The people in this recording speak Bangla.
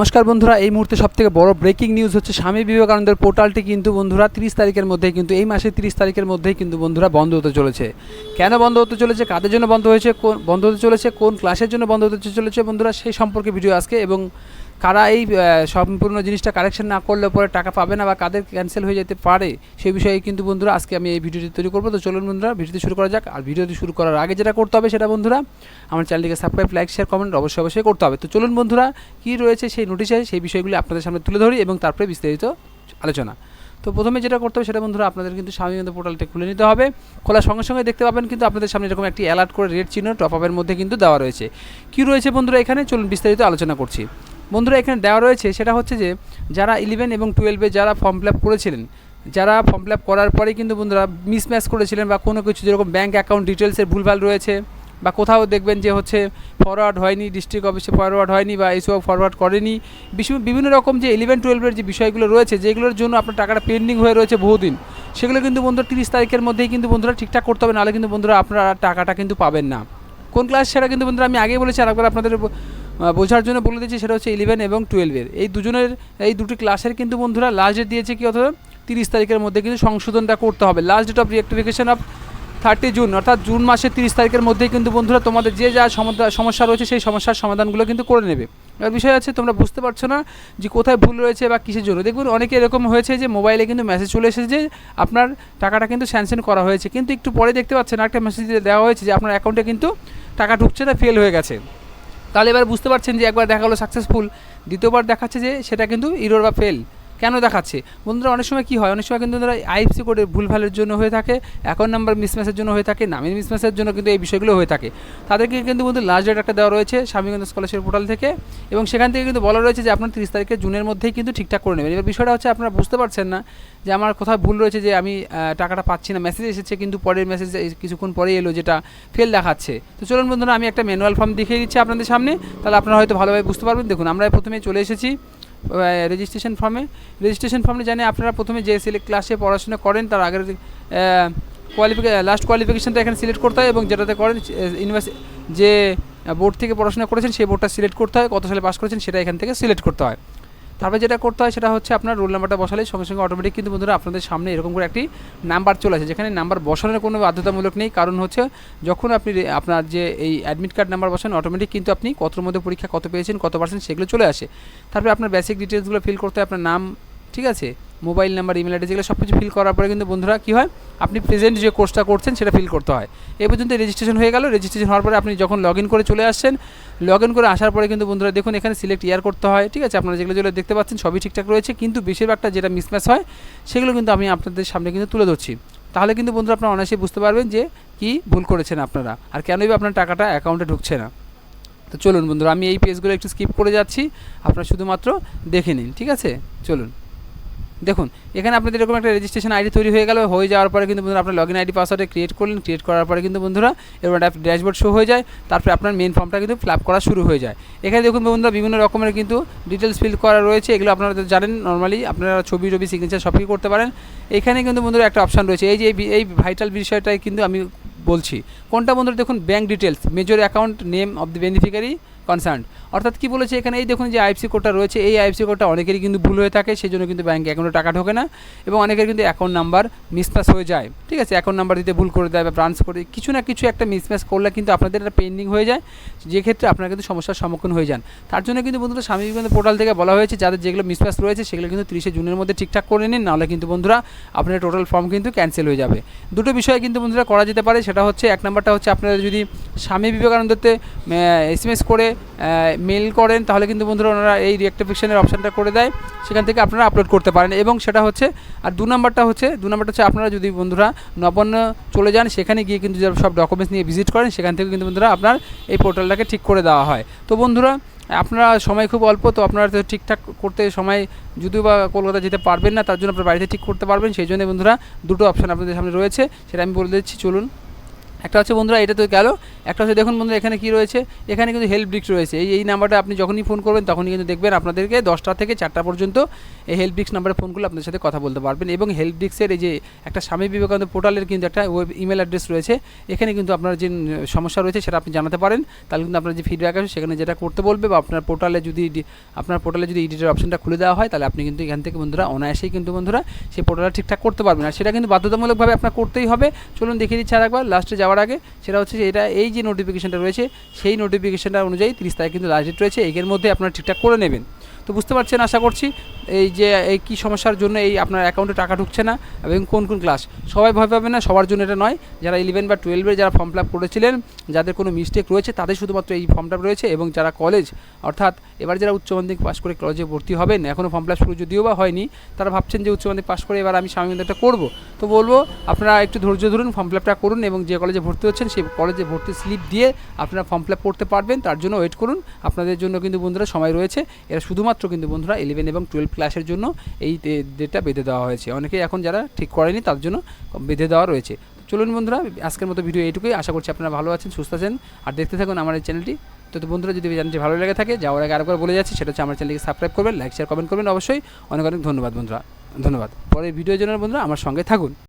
নমস্কার বন্ধুরা, এই মুহূর্তে সবথেকে বড় ব্রেকিং নিউজ হচ্ছে স্বামী বিবেকানন্দের পোর্টালটি কিন্তু বন্ধুরা 30 তারিখের মধ্যেই কিন্তু এই মাসের 30 তারিখের মধ্যেই কিন্তু বন্ধুরা বন্ধ হতে চলেছে। কেন বন্ধ হতে চলেছে, কাদের জন্য বন্ধ হয়েছে, বন্ধ হতে চলেছে, কোন ক্লাসের জন্য বন্ধ হতে চলেছে বন্ধুরা, সেই সম্পর্কে ভিডিও আজকে। এবং কারা এই সম্পূর্ণ জিনিসটা কারেকশন না করলে পরে টাকা পাবে না বা কাদের ক্যান্সেল হয়ে যেতে পারে সেই বিষয়ে কিন্তু বন্ধুরা আজকে আমি এই ভিডিওটি তৈরি করবো। তো চলুন বন্ধুরা ভিডিওটি শুরু করা যাক। আর ভিডিওটি শুরু করার আগে যেটা করতে হবে সেটা বন্ধুরা আমার চ্যানেলটিকে সাবস্ক্রাইব, লাইক, শেয়ার, কমেন্ট অবশ্যই করতে হবে। তো চলুন বন্ধুরা কী রয়েছে সেই নোটিশে সেই বিষয়গুলি আপনাদের সামনে তুলে ধরি এবং তারপরে বিস্তারিত আলোচনা। তো প্রথমে যেটা করতে হবে সেটা বন্ধুরা আপনাদের কিন্তু স্বামী বিবেকানন্দ পোর্টালটা খুলে নিতে হবে। খোলার সঙ্গে সঙ্গে দেখতে পাবেন কিন্তু আপনাদের সামনে এরকম একটি অ্যালার্ট করে রেড চিহ্ন টপ আপের মধ্যে কিন্তু দেওয়া রয়েছে। কী রয়েছে বন্ধুরা এখানে, চলুন বিস্তারিত আলোচনা করছি। বন্ধুরা এখানে দেওয়া রয়েছে সেটা হচ্ছে যে যারা 11 এবং 12-এ যারা ফর্ম ফিল আপ করেছিলেন, যারা ফর্ম ফিল আপ করার পরে কিন্তু বন্ধুরা মিসম্যাচ করেছিলেন বা কোনো কিছু যেরকম ব্যাঙ্ক অ্যাকাউন্ট ডিটেলসের ভুলভাল রয়েছে বা কোথাও দেখবেন যে হচ্ছে ফরওয়ার্ড হয়নি, ডিস্ট্রিক্ট অফিসে ফরওয়ার্ড হয়নি বা এইসব ফরওয়ার্ড করেনি, বিভিন্ন রকম যে 11-12-এর যে বিষয়গুলো রয়েছে যেগুলোর জন্য আপনার টাকাটা পেন্ডিং হয়ে রয়েছে বহুদিন, সেগুলো কিন্তু বন্ধুরা 30 তারিখের মধ্যেই কিন্তু বন্ধুরা ঠিকঠাক করতে হবে, নাহলে কিন্তু বন্ধুরা আপনারা টাকাটা কিন্তু পাবেন না। কোন ক্লাস সেটা কিন্তু বন্ধুরা আমি আগেই বলেছি, আরেকবার আপনাদের বোঝার জন্য বলে দিচ্ছি। সেটা হচ্ছে 11 এবং 12-এর এই দুটি ক্লাসের কিন্তু বন্ধুরা লাস্ট ডেট দিয়েছে কি, অথবা 30 তারিখের মধ্যে কিন্তু সংশোধনটা করতে হবে। Last date of rectification of 30 June, অর্থাৎ জুন মাসের 30 তারিখের মধ্যেই কিন্তু বন্ধুরা তোমাদের যে যা সমস্যা রয়েছে সেই সমস্যার সমাধানগুলো কিন্তু করে নেবে। এবার বিষয় আছে তোমরা বুঝতে পারছো না যে কোথায় ভুল রয়েছে বা কিসের জন্য। দেখুন অনেকে এরকম হয়েছে যে মোবাইলে কিন্তু মেসেজ চলে এসেছে যে আপনার টাকাটা কিন্তু স্যাংশন করা হয়েছে, কিন্তু একটু পরে দেখতে পাচ্ছেন একটা মেসেজ দেওয়া হয়েছে যে আপনার অ্যাকাউন্টে কিন্তু টাকা ঢুকছে না, ফেল হয়ে গেছে। তাহলে এবার বুঝতে পারছেন যে একবার দেখা হলো সাকসেসফুল, দ্বিতীয়বার দেখাচ্ছে যে সেটা কিন্তু ইরর বা ফেল। কেন দেখাচ্ছে বন্ধুরা? অনেক সময় কী হয়, অনেক সময় কিন্তু ধরো আইএফসি কোডের ভুলভালের জন্য হয়ে থাকে, অ্যাকাউন্ট নাম্বার মিসম্যাচের জন্য হয়ে থাকে, নামের মিসম্যাচের জন্য কিন্তু এই বিষয়গুলো হয়ে থাকে। তাদেরকে কিন্তু বন্ধু লাস্ট ডেট একটা দেওয়া রয়েছে স্বামী বিবেকানন্দ স্কলারশিপ পোর্টাল থেকে, এবং সেখান থেকে কিন্তু বলা রয়েছে যে আপনার 30 তারিখে জুনের মধ্যেই কিন্তু ঠিকঠাক করে নেবেন। এবার বিষয়টা হচ্ছে আপনারা বুঝতে পারছেন না যে আমার কোথাও ভুল রয়েছে, যে আমি টাকাটা পাচ্ছি না, মেসেজ এসেছে কিন্তু পরের মেসেজ কিছুক্ষণ পরে এলো যেটা ফেল দেখাচ্ছে। তো চলুন বন্ধুরা আমি একটা ম্যানুয়াল ফর্ম দেখিয়ে দিচ্ছি আপনাদের সামনে, তাহলে আপনারা হয়তো ভালোভাবে বুঝতে পারবেন। দেখুন আমরা প্রথমে চলে এসেছি রেজিস্ট্রেশন ফর্মে জানি আপনারা প্রথমে যে ক্লাসে পড়াশোনা করেন তার আগের লাস্ট কোয়ালিফিকেশনটা এখানে সিলেক্ট করতে হয়, এবং যেটাতে করেন ইউনিভার্সিটি যে বোর্ড থেকে পড়াশোনা করেছেন সেই বোর্ডটা সিলেক্ট করতে হয়, কত সালে পাস করেছেন সেটা এখান থেকে সিলেক্ট করতে হয়। তারপরে যেটা করতে হয় সেটা হচ্ছে আপনার রোল নাম্বারটা বসালে সঙ্গে সঙ্গে অটোমেটিক কিন্তু বন্ধুরা আপনাদের সামনে এরকম করে একটি নাম্বার চলে আসে, যেখানে নাম্বার বসানোর কোনো বাধ্যতামূলক নেই। কারণ হচ্ছে যখন আপনি আপনার যে এই অ্যাডমিট কার্ড নাম্বার বসান অটোমেটিক কিন্তু আপনি কতর মধ্যে পরীক্ষা কত পেয়েছেন, কত পার্সেন্ট সেগুলো চলে আসে। তারপরে আপনার বেসিক ডিটেলসগুলো ফিল করতে হয়, আপনার নাম, ঠিক আছে, মোবাইল নাম্বার, ইমেল অ্যাড্রেস, যেগুলো সব কিছু ফিল করার পরে কিন্তু বন্ধুরা কী হয়, আপনি প্রেজেন্ট যে কোর্সটা করছেন সেটা ফিল করতে হয়। এই পর্যন্ত রেজিস্ট্রেশন হয়ে গেল। রেজিস্ট্রেশন হওয়ার পরে আপনি যখন লগ ইন করে চলে আসছেন, লগ ইন করে আসার পরে কিন্তু বন্ধুরা দেখুন এখানে সিলেক্ট ইয়ার করতে হয়, ঠিক আছে। আপনারা যেগুলো দেখতে পাচ্ছেন সবই ঠিকঠাক রয়েছে, কিন্তু বেশিরভাগটা যেটা মিসম্যাচ হয় সেগুলো কিন্তু আমি আপনাদের সামনে কিন্তু তুলে ধরছি। তাহলে কিন্তু বন্ধুরা আপনারা অনায়াসেই বুঝতে পারবেন যে কী ভুল করেছেন আপনারা আর কেনই বা আপনার টাকাটা অ্যাকাউন্টে ঢুকছে না। তো চলুন বন্ধুরা আমি এই পেজগুলো একটু স্কিপ করে যাচ্ছি, আপনারা শুধুমাত্র দেখে নিন, ঠিক আছে। চলুন দেখুন এখানে আপনাদের এরকম একটা রেজিস্ট্রেশন আইডি তৈরি হয়ে গেল। হয়ে যাওয়ার পরে কিন্তু বন্ধুরা আপনার লগইন আইডি পাসওয়ার্ডে ক্রিয়েট করলেন, ক্রিয়েট করার পরে কিন্তু বন্ধুরা এরকম একটা ড্যাশবোর্ড শো হয়ে যায়। তারপরে আপনার মেন ফর্মটা কিন্তু ফিল আপ করা শুরু হয়ে যায়। এখানে দেখুন বন্ধুরা বিভিন্ন রকমের কিন্তু ডিটেলস ফিল করা রয়েছে, এগুলো আপনারা জানেন নর্মালি আপনারা ছবি সিগনেচার সব কিছু করতে পারেন। এখানে কিন্তু বন্ধুরা একটা অপশান রয়েছে, এই ভাইটাল বিষয়টাই কিন্তু আমি বলছি। কোনটা বন্ধুরা দেখুন, bank details, major account name of the beneficiary concern. অর্থাৎ কী বলেছে এখানে, এই দেখুন যে আইএফসি কোডটা রয়েছে, এই আইএফসি কোডটা অনেকেরই কিন্তু ভুল হয়ে থাকে, সেই জন্য কিন্তু ব্যাঙ্ক অ্যাকাউন্টে টাকা ঢোকে না, এবং অনেকের কিন্তু অ্যাকাউন্ট নাম্বার মিসম্যাচ হয়ে যায়, ঠিক আছে। অ্যাকাউন্ট নাম্বার দিতে ভুল করে দেয় বা ব্রাঞ্চ করে কিছু না কিছু একটা মিসম্যাচ করলে কিন্তু আপনাদের এটা পেন্ডিং হয়ে যায়, যে ক্ষেত্রে আপনারা কিন্তু সমস্যার সম্মুখীন হয়ে যান। তার জন্য কিন্তু বন্ধুরা স্বামী বিবেকানন্দ পোর্টাল থেকে বলা হয়েছে যাদের যেগুলো মিসম্যাচ রয়েছে সেগুলো কিন্তু 30 জুনের মধ্যে ঠিকঠাক করে নিন, নাহলে কিন্তু বন্ধুরা আপনার টোটাল ফর্ম কিন্তু ক্যান্সেল হয়ে যাবে। দুটো বিষয় কিন্তু বন্ধুরা করা যেতে পারে, সেটা হচ্ছে এক নাম্বারটা হচ্ছে আপনারা যদি স্বামী বিবেকানন্দতে SMS করে মেল করেন তাহলে কিন্তু বন্ধুরা ওনারা এই রিঅ্যাক্টিফিকেশনের অপশানটা করে দেয়, সেখান থেকে আপনারা আপলোড করতে পারেন। এবং সেটা হচ্ছে আর দু নাম্বারটা হচ্ছে আপনারা যদি বন্ধুরা নবান্ন চলে যান, সেখানে গিয়ে কিন্তু সব ডকুমেন্টস নিয়ে ভিজিট করেন, সেখান থেকে কিন্তু বন্ধুরা আপনার এই পোর্টালটাকে ঠিক করে দেওয়া হয়। তো বন্ধুরা আপনারা সময় খুব অল্প, তো আপনারা তো ঠিকঠাক করতে সময় যদিও বা কলকাতা যেতে পারবেন না, তার জন্য আপনার বাড়িতে ঠিক করতে পারবেন, সেই জন্য বন্ধুরা দুটো অপশান আপনাদের সামনে রয়েছে, সেটা আমি বলে দিচ্ছি। চলুন একটা হচ্ছে বন্ধুরা এটা তো গেল, একটা হচ্ছে দেখুন বন্ধুরা এখানে কি রয়েছে, এখানে কিন্তু হেল্প ডেস্ক রয়েছে। এই নাম্বারটা আপনি যখনই ফোন করবেন তখনই কিন্তু দেখবেন আপনাদেরকে 10টা থেকে 4টা পর্যন্ত এই হেল্প ডেস্ক নাম্বারে ফোন করলে আপনাদের সাথে কথা বলতে পারবেন। এবং হেল্প ডেস্কের এই যে একটা স্বামী বিবেকানন্দ পোর্টালের কিন্তু একটা ওয়েব ইমেল অ্যাড্রেস রয়েছে, এখানে কিন্তু আপনার যে সমস্যা রয়েছে সেটা আপনি জানাতে পারেন। তাহলে কিন্তু আপনার যে ফিডব্যাক আছে সেখানে যেটা করতে বলবে, বা আপনার পোর্টালে যদি এডিটের অপশনটা খুলে দেওয়া হয়, তাহলে আপনি কিন্তু এখান থেকে বন্ধুরা অনায়াসেই কিন্তু বন্ধুরা সেই পোর্টালটা ঠিকঠাক করতে পারবেন। আর সেটা কিন্তু বাধ্যতামূলকভাবে আপনার করতেই হবে। চলুন দেখিয়ে দিচ্ছি আর একবার লাস্টে যাওয়ার আগে। সেটা হচ্ছে যে এটা এই যে নোটিফিকেশনটা রয়েছে সেই নোটিফিকেশনটা অনুযায়ী 30 তারিখ কিন্তু লাস্ট ডেট রয়েছে, এর মধ্যে আপনারা ঠিকঠাক করে নেবেন। তো বুঝতে পারছেন আশা করছি এই যে এই কী সমস্যার জন্য এই আপনার অ্যাকাউন্টে টাকা ঢুকছে না এবং কোন ক্লাস। সবাই ভয় পাবে না, সবার জন্য এটা নয়। যারা 11 বা 12-এর যারা ফর্ম ফিল আপ করেছিলেন, যাদের কোনো মিস্টেক রয়েছে তাদের শুধুমাত্র এই ফর্মটা রয়েছে। এবং যারা কলেজ অর্থাৎ এবার যারা উচ্চ মাধ্যমিক পাস করে কলেজে ভর্তি হবেন, এখনও ফর্ম ফিল আপ শুরু যদিও বা হয়নি, তারা ভাবছেন যে উচ্চ মাধ্যমিক পাস করে এবার আমি স্বামী বিবেকানন্দটা করবো। তো বলবো আপনারা একটু ধৈর্য ধরুন, ফর্ম ফিল আপটা করুন এবং যে কলেজে ভর্তি হচ্ছেন সেই কলেজে ভর্তি স্লিপ দিয়ে আপনারা ফর্ম ফিল আপ করতে পারবেন। তার জন্য ওয়েট করুন, আপনাদের জন্য কিন্তু বন্ধুরা সময় রয়েছে। এরা শুধুমাত্র কিন্তু বন্ধুরা 11 এবং 12 ক্লাসের জন্য এই ডেটটা বেঁধে দেওয়া হয়েছে। অনেকেই এখন যারা ঠিক করেনি তার জন্য বেঁধে দেওয়া রয়েছে। চলুন বন্ধুরা আজকের মতো ভিডিও এইটুকুই। আশা করছি আপনারা ভালো আছেন, সুস্থ আছেন আর দেখতে থাকুন আমার এই চ্যানেলটি। তো বন্ধুরা যদি চ্যানেলটি ভালো লেগে থাকে, যাওয়ার আগে আরেকবার বলে যাচ্ছি, সেটা হচ্ছে আমার চ্যানেলকে সাবস্ক্রাইব করবেন, লাইক শেয়ার কমেন্ট করবেন অবশ্যই। অনেক অনেক ধন্যবাদ বন্ধুরা, ধন্যবাদ। পরের ভিডিওর জন্য বন্ধুরা আমার সঙ্গে থাকুন।